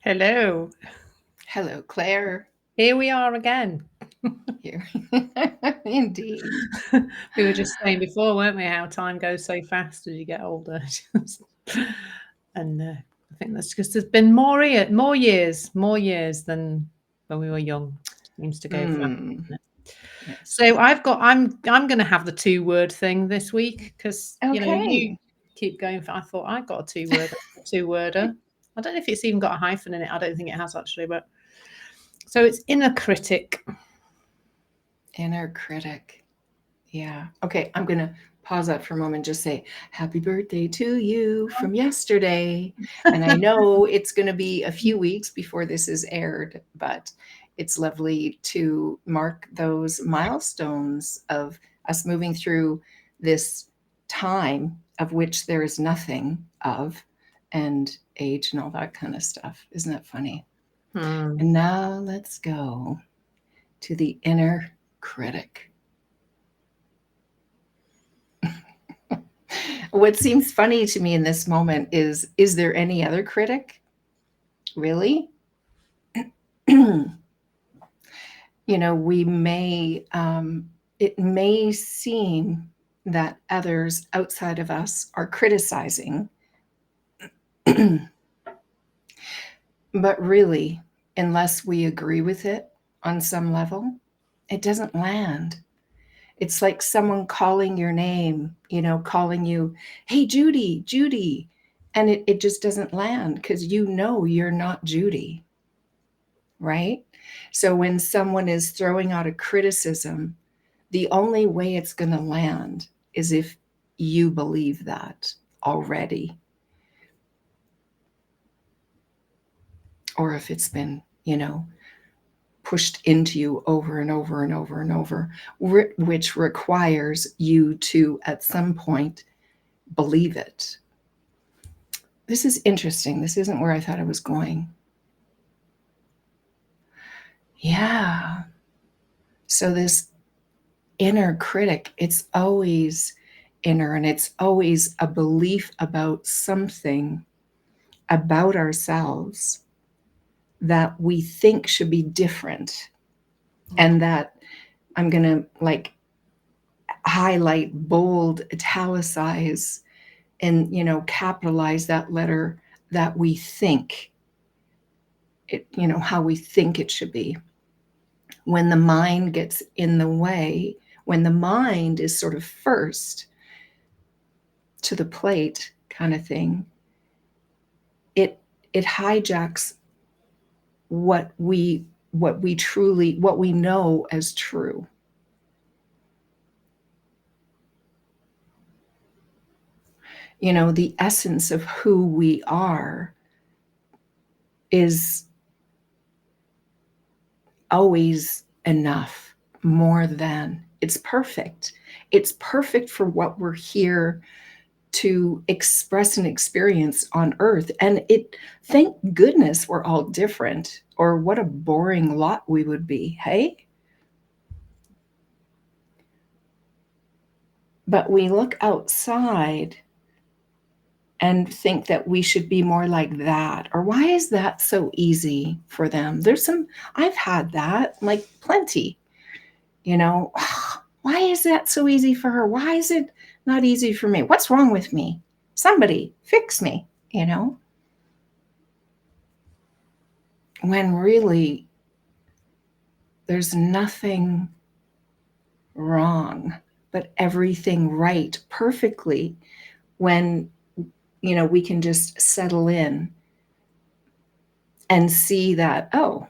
Hello. Hello, Clare. Here we are again. Here. Indeed. We were just saying before, weren't we, how time goes so fast as you get older. And I think that's because there's been more years than when we were young. Seems to go fast. Mm, Doesn't it? yes. So I'm going to have the two-word thing this week because you Okay. keep going for. I thought I got a two-worder. I don't know if it's even got a hyphen in it. I don't think it has actually, but so it's inner critic. Inner critic. Yeah. Okay. I'm going to pause that for a moment and just say happy birthday to you from yesterday. And I know it's going to be a few weeks before this is aired, but it's lovely to mark those milestones of us moving through this time of which there is nothing of, and age and all that kind of stuff. Isn't that funny? Hmm. And now let's go to the inner critic. What seems funny to me in this moment is there any other critic? Really? We may, it may seem that others outside of us are criticizing, but really, unless we agree with it on some level, it doesn't land. It's like someone calling your name, calling you, hey, Judy, Judy. And it just doesn't land because you're not Judy, right? So when someone is throwing out a criticism, the only way it's going to land is if you believe that already, or if it's been, pushed into you over and over and over and over, which requires you to, at some point, believe it. This is interesting. This isn't where I thought I was going. Yeah. So, this inner critic, it's always inner, and it's always a belief about something about ourselves that we think should be different, and that I'm going to like highlight, bold, italicize, and capitalize that letter, that we think it, how we think it should be. When the mind gets in the way, when the mind is sort of first to the plate kind of thing, it it hijacks what we know as true. The essence of who we are is always enough, more than. It's perfect. It's perfect for what we're here to express and experience on earth. And thank goodness we're all different, or what a boring lot we would be, hey? But we look outside and think that we should be more like that. Or why is that so easy for them? I've had that, like, plenty, you know. Why is that so easy for her? Why is it not easy for me? What's wrong with me? Somebody fix me. When really there's nothing wrong, but everything right perfectly, when we can just settle in and see that, oh,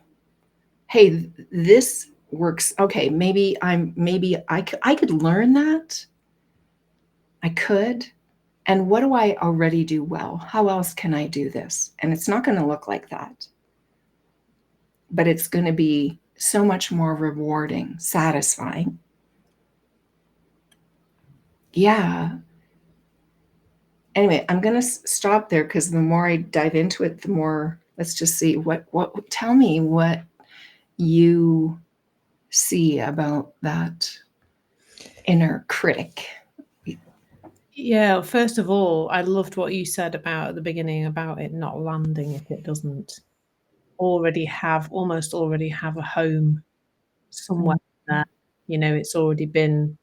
hey, this works. Okay, maybe I could learn that. I could. And what do I already do well? How else can I do this? And it's not going to look like that, but it's going to be so much more rewarding, satisfying. Yeah. Anyway, I'm going to stop there, because the more I dive into it, the more, let's just see tell me what you see about that inner critic. Yeah, first of all, I loved what you said about at the beginning about it not landing if it doesn't. almost already have a home somewhere there. You know, it's already been,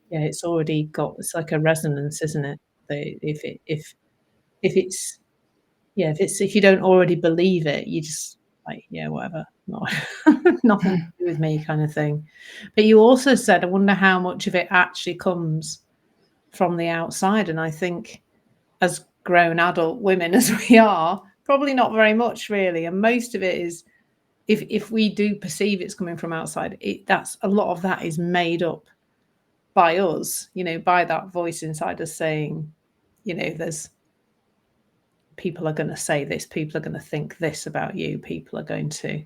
yeah, it's already got, it's like a resonance, isn't it? If it's, yeah, if you don't already believe it, you just like, yeah, whatever, not nothing to do with me kind of thing. But you also said, I wonder how much of it actually comes from the outside. And I think as grown adult women as we are, probably not very much really. And most of it is, if we do perceive it's coming from outside, that's a lot of that is made up by us, you know, by that voice inside us saying, you know, there's people are going to say this, people are going to think this about you, people are going to,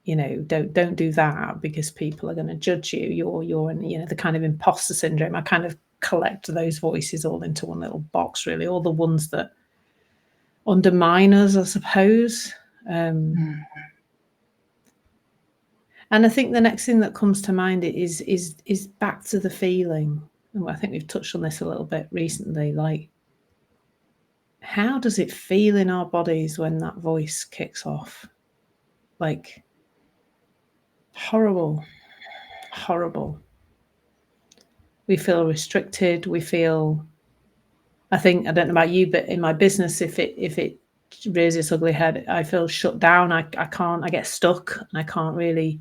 you know, don't do that because people are going to judge you. You're in, you know, the kind of imposter syndrome. I kind of collect those voices all into one little box, really, all the ones that undermine us, I suppose. And I think the next thing that comes to mind is back to the feeling. And I think we've touched on this a little bit recently. Like, how does it feel in our bodies when that voice kicks off? Like, horrible. We feel restricted. We feel, I think, I don't know about you, but in my business, if it rears its ugly head, I feel shut down. I can't, I get stuck and I can't really,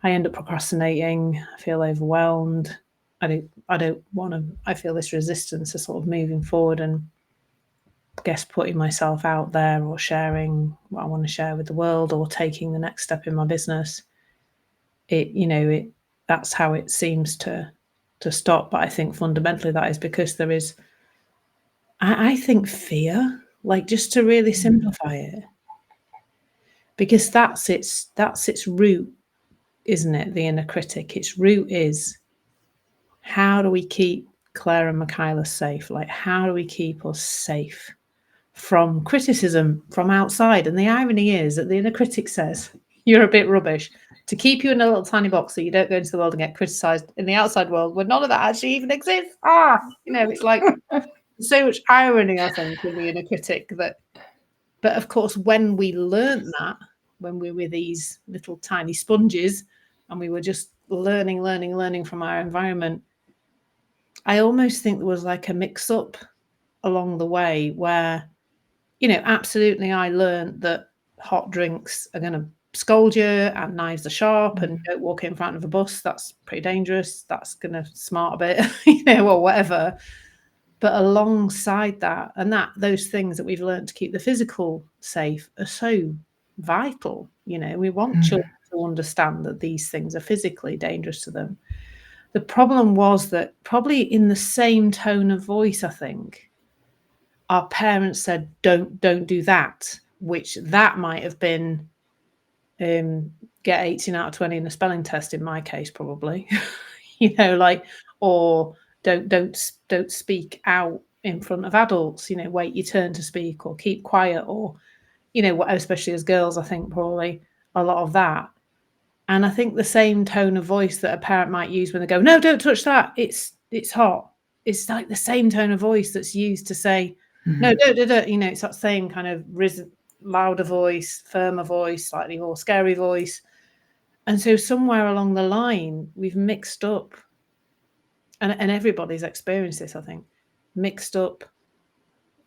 I end up procrastinating. I feel overwhelmed. I don't want to, I feel this resistance to sort of moving forward and I guess putting myself out there or sharing what I want to share with the world or taking the next step in my business. That's how it seems to stop. But I think fundamentally that is because there is, I think, fear, like, just to really simplify it, because that's its root, isn't it? The inner critic, its root is, how do we keep Clare and Michaela safe? Like, how do we keep us safe from criticism from outside? And the irony is that the inner critic says, you're a bit rubbish, to keep you in a little tiny box so you don't go into the world and get criticized in the outside world where none of that actually even exists. It's like so much irony, I think, in the inner critic. But of course, when we learned that, when we were these little tiny sponges and we were just learning from our environment, I almost think there was like a mix up along the way where, absolutely, I learned that hot drinks are going to scold you and knives are sharp and don't walk in front of a bus. That's pretty dangerous. That's going to smart a bit, or whatever. But alongside that, and those things that we've learned to keep the physical safe are so vital. We want children to understand that these things are physically dangerous to them. The problem was that probably in the same tone of voice, I think, our parents said, don't do that, which that might have been get 18 out of 20 in a spelling test in my case, probably, or don't speak out in front of adults, wait your turn to speak or keep quiet, or, especially as girls, I think probably a lot of that. And I think the same tone of voice that a parent might use when they go, no, don't touch that, it's hot. It's like the same tone of voice that's used to say, no, don't. It's that same kind of louder voice, firmer voice, slightly more scary voice. And so somewhere along the line, we've mixed up, and everybody's experienced this, I think, mixed up.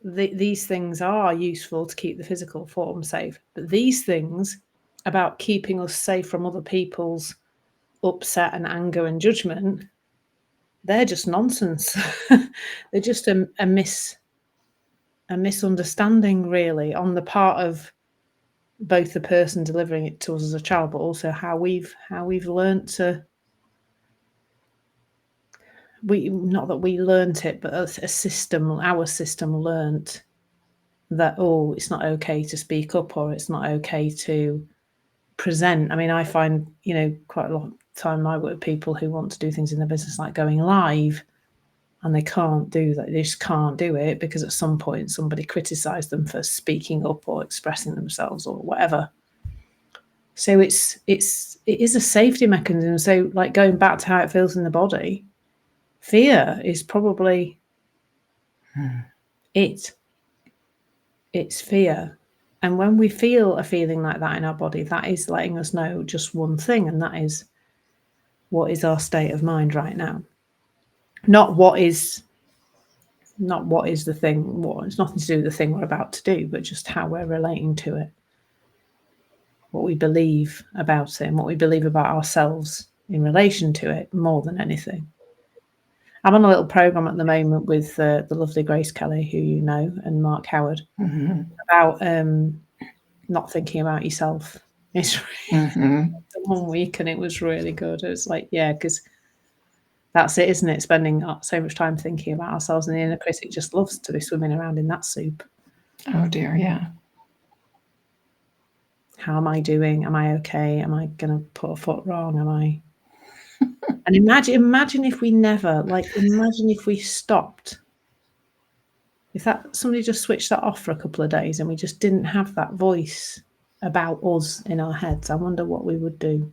These things are useful to keep the physical form safe, but these things about keeping us safe from other people's upset and anger and judgment, they're just nonsense. They're just a misunderstanding, really, on the part of both the person delivering it to us as a child, but also how we've learned to. Not that we learnt it, but our system learnt that, it's not okay to speak up, or it's not okay to present. I mean, I find, quite a lot of time I work with people who want to do things in their business, like going live, and they can't do that. They just can't do it because at some point somebody criticized them for speaking up or expressing themselves or whatever. So it is a safety mechanism. So, like, going back to how it feels in the body, fear is probably it's fear. And when we feel a feeling like that in our body, that is letting us know just one thing, and that is, what is our state of mind right now? Not what is the thing. It's nothing to do with the thing we're about to do, but just how we're relating to it, what we believe about it, and what we believe about ourselves in relation to it, more than anything. I'm on a little program at the moment with the lovely Grace Kelly, who you know, and Mark Howard, about not thinking about yourself. It's really the 1 week, and it was really good. It was like, yeah, because that's it, isn't it? Spending so much time thinking about ourselves, and the inner critic just loves to be swimming around in that soup. Oh dear, yeah. How am I doing? Am I okay? Am I going to put a foot wrong? Am I? And imagine if we never, imagine if we stopped. If somebody just switched that off for a couple of days and we just didn't have that voice about us in our heads, I wonder what we would do.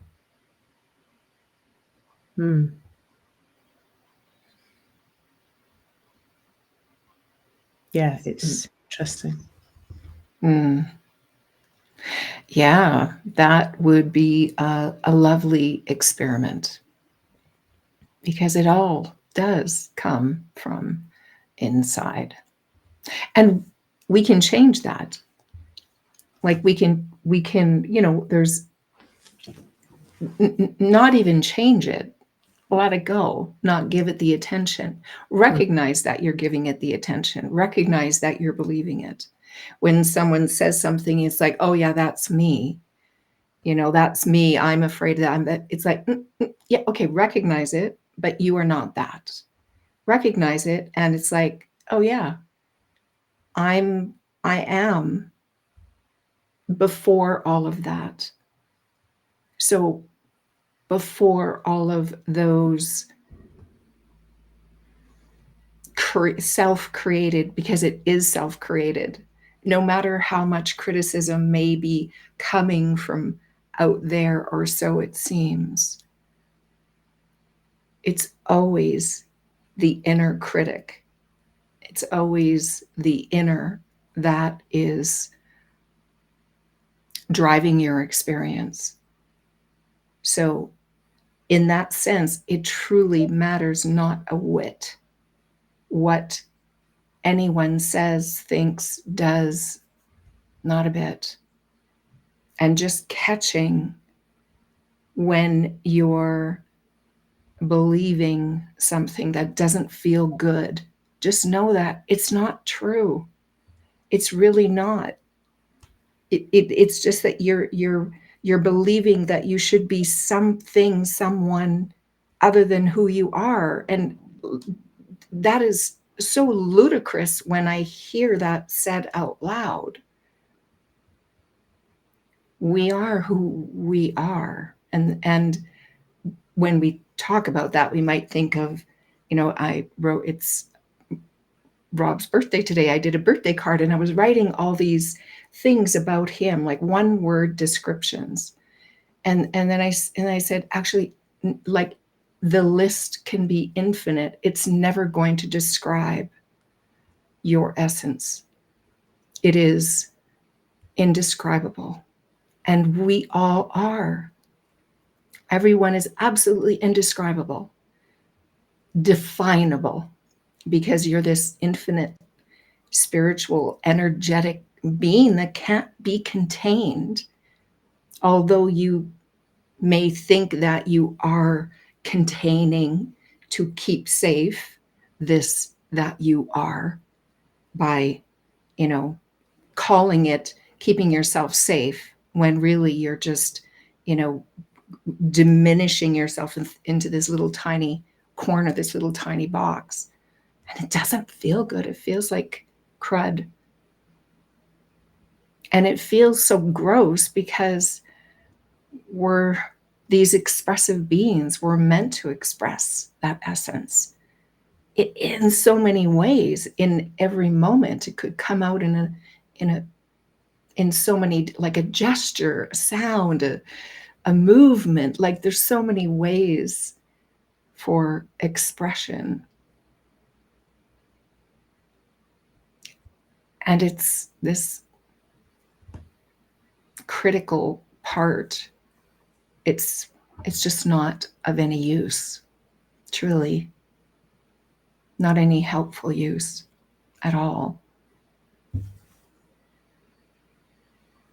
Yeah, it's interesting. Yeah, that would be a lovely experiment, because it all does come from inside. And we can change that. Like we can, there's not even change it. Let it go, not give it the attention. Recognize that you're giving it the attention. Recognize that you're believing it. When someone says something, it's like, oh yeah, that's me. That's me. I'm afraid that it's like, yeah, okay, recognize it, but you are not that. Recognize it, and it's like, oh yeah, I am before all of that. So before all of those self-created, because it is self-created, no matter how much criticism may be coming from out there, or so it seems, it's always the inner critic. It's always the inner that is driving your experience. So in that sense, it truly matters not a whit what anyone says, thinks, does, not a bit. And just catching when you're believing something that doesn't feel good, just know that it's not true. It's really not. It's just that you're believing that you should be something, someone other than who you are. And that is so ludicrous when I hear that said out loud. We are who we are. And when we talk about that, we might think of, it's Rob's birthday today. I did a birthday card and I was writing all these things about him, like one word descriptions. And then I said, actually, like, the list can be infinite. It's never going to describe your essence. It is indescribable. And we all are. Everyone is absolutely indescribable, definable, because you're this infinite, spiritual, energetic being that can't be contained. Although you may think that you are containing to keep safe this that you are by, calling it keeping yourself safe, when really you're just, diminishing yourself into this little tiny corner, this little tiny box. And it doesn't feel good. It feels like crud. And it feels so gross because we're these expressive beings. We're meant to express that essence in so many ways. In every moment, it could come out in so many, like a gesture, a sound, a movement. Like there's so many ways for expression. And it's this critical part, it's just not of any use, truly. Not any helpful use at all.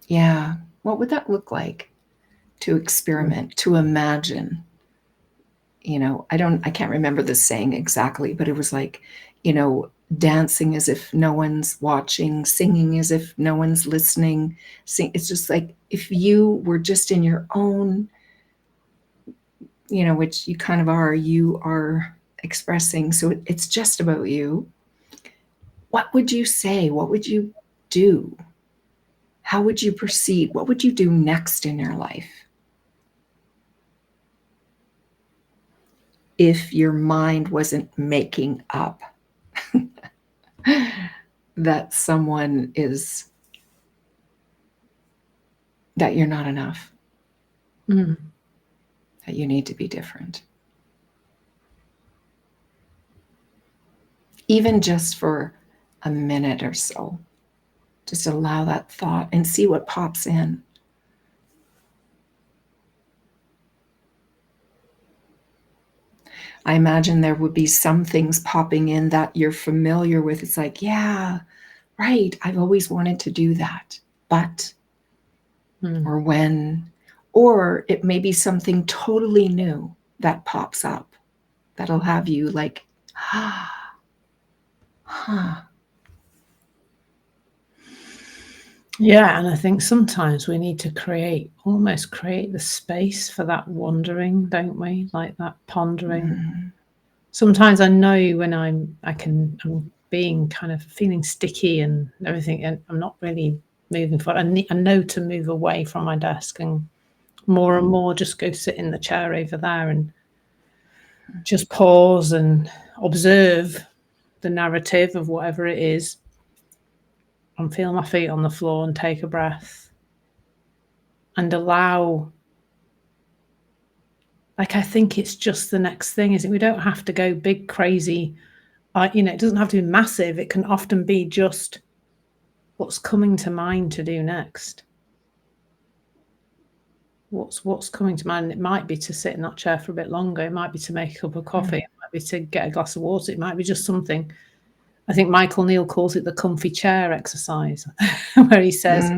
Yeah. What would that look like to experiment, to imagine? I can't remember the saying exactly, but it was like, dancing as if no one's watching, singing as if no one's listening. It's just like if you were just in your own, which you kind of are, you are expressing. So it's just about you. What would you say? What would you do? How would you proceed? What would you do next in your life if your mind wasn't making up that someone is, that you're not enough, that you need to be different? Even just for a minute or so, just allow that thought and see what pops in. I imagine there would be some things popping in that you're familiar with. It's like, yeah, right, I've always wanted to do that, but, or when, or it may be something totally new that pops up that'll have you like, huh. Yeah, and I think sometimes we need to almost create the space for that wandering, don't we? Like that pondering. Sometimes I know when I'm being kind of feeling sticky and everything, and I'm not really moving forward. I know to move away from my desk and more just go sit in the chair over there and just pause and observe the narrative of whatever it is, and feel my feet on the floor and take a breath and allow. Like, I think it's just the next thing, is it? We don't have to go big, crazy. It doesn't have to be massive. It can often be just what's coming to mind to do next. What's coming to mind? It might be to sit in that chair for a bit longer. It might be to make a cup of coffee. It might be to get a glass of water. It might be just something. I think Michael Neal calls it the comfy chair exercise, where he says,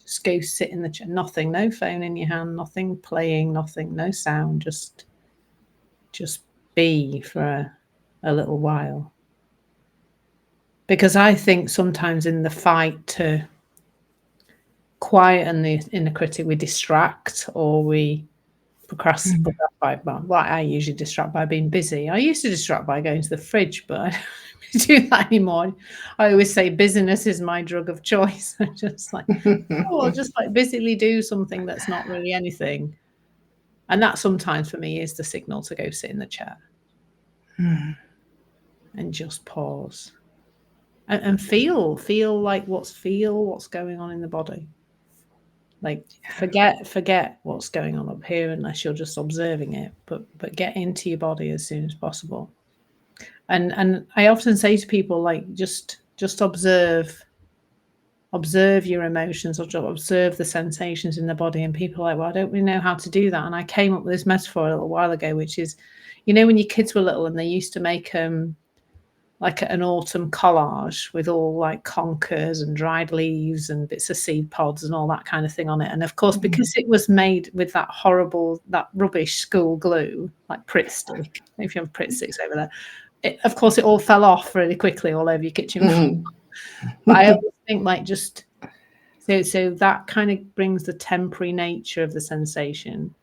just go sit in the chair. Nothing, no phone in your hand, nothing playing, nothing, no sound, just be for a little while. Because I think sometimes in the fight to quieten the inner critic, we distract or we procrastinate. Well, I usually distract by being busy. I used to distract by going to the fridge, but I don't do that anymore. I always say busyness is my drug of choice. I'm just like, I'll just like busily do something that's not really anything. And that sometimes for me is the signal to go sit in the chair and just pause and feel what's going on in the body. Like forget what's going on up here unless you're just observing it, but get into your body as soon as possible. And I often say to people, like, just observe your emotions, or observe the sensations in the body. And people are like, well, I don't really know how to do that. And I came up with this metaphor a little while ago, which is, when your kids were little and they used to make like an autumn collage with all like conkers and dried leaves and bits of seed pods and all that kind of thing on it. And of course, because it was made with that rubbish school glue, like Pritt stick, if you have Pritt sticks over there, of course, it all fell off really quickly all over your kitchen floor. But I always think, like, just so that kind of brings the temporary nature of the sensation.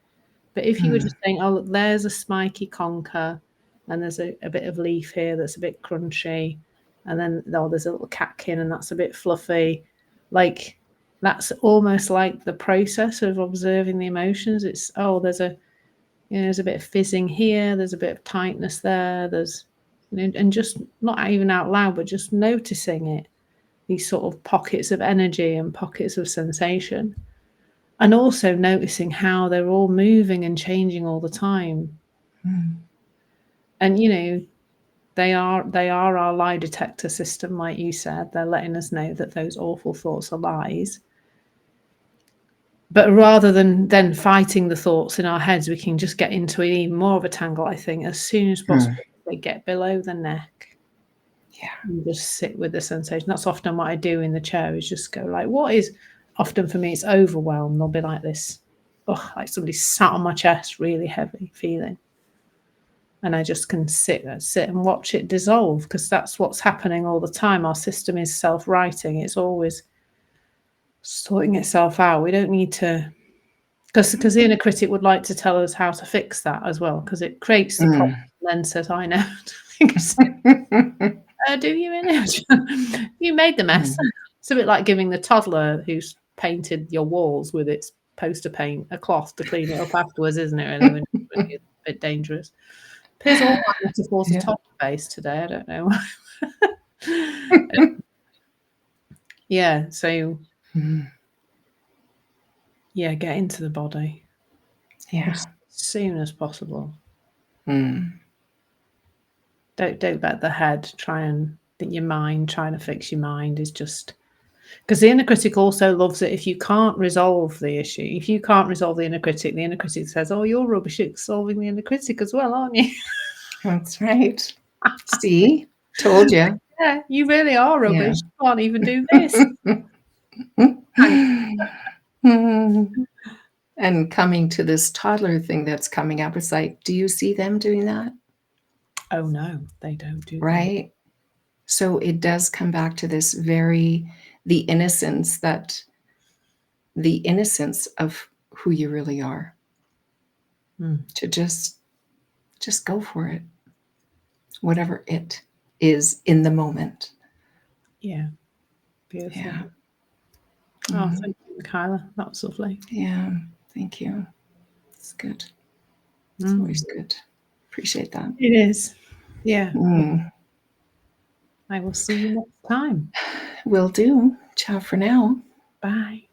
But if you were just saying, oh, look, there's a spiky conker, and there's a bit of leaf here that's a bit crunchy, and then there's a little catkin and that's a bit fluffy, like that's almost like the process of observing the emotions. It's there's a bit of fizzing here, there's a bit of tightness there, there's and just not even out loud, but just noticing it, these sort of pockets of energy and pockets of sensation, and also noticing how they're all moving and changing all the time. And they are our lie detector system, like you said. They're letting us know that those awful thoughts are lies. But rather than then fighting the thoughts in our heads, we can just get into even more of a tangle, I think, as soon as possible. They get below the neck. Yeah. And just sit with the sensation. That's often what I do in the chair, is just go like, what is, often for me, it's overwhelm. They'll be like this, like somebody sat on my chest, really heavy feeling. And I just can sit and watch it dissolve, because that's what's happening all the time. Our system is self-writing. It's always sorting itself out. We don't need to, because the inner critic would like to tell us how to fix that as well, because it creates the problem and then says, I know. Do you, inner? You made the mess. It's a bit like giving the toddler who's painted your walls with its poster paint a cloth to clean it up afterwards, isn't it? Really, when it's a bit dangerous. Appears all my metaphors are toddler based today. I don't know. Yeah. So. Yeah, get into the body. Yeah. As soon as possible. Mm. Don't let the head try and think your mind trying to fix your mind is just, because the inner critic also loves it if you can't resolve the issue. If you can't resolve the inner critic says, oh, you're rubbish at solving the inner critic as well, aren't you? That's right. See? Told you. Yeah, you really are rubbish. Yeah. You can't even do this. And coming to this toddler thing that's coming up, it's like, do you see them doing that? Oh, no, they don't do that. Right? So it does come back to this the innocence of who you really are. To just go for it. Whatever it is in the moment. Yeah. Beautiful. Yeah. Oh, thank you, Michaela. That was lovely. Yeah, thank you. It's good. It's always good. Appreciate that. It is. Yeah. I will see you next time. Will do. Ciao for now. Bye.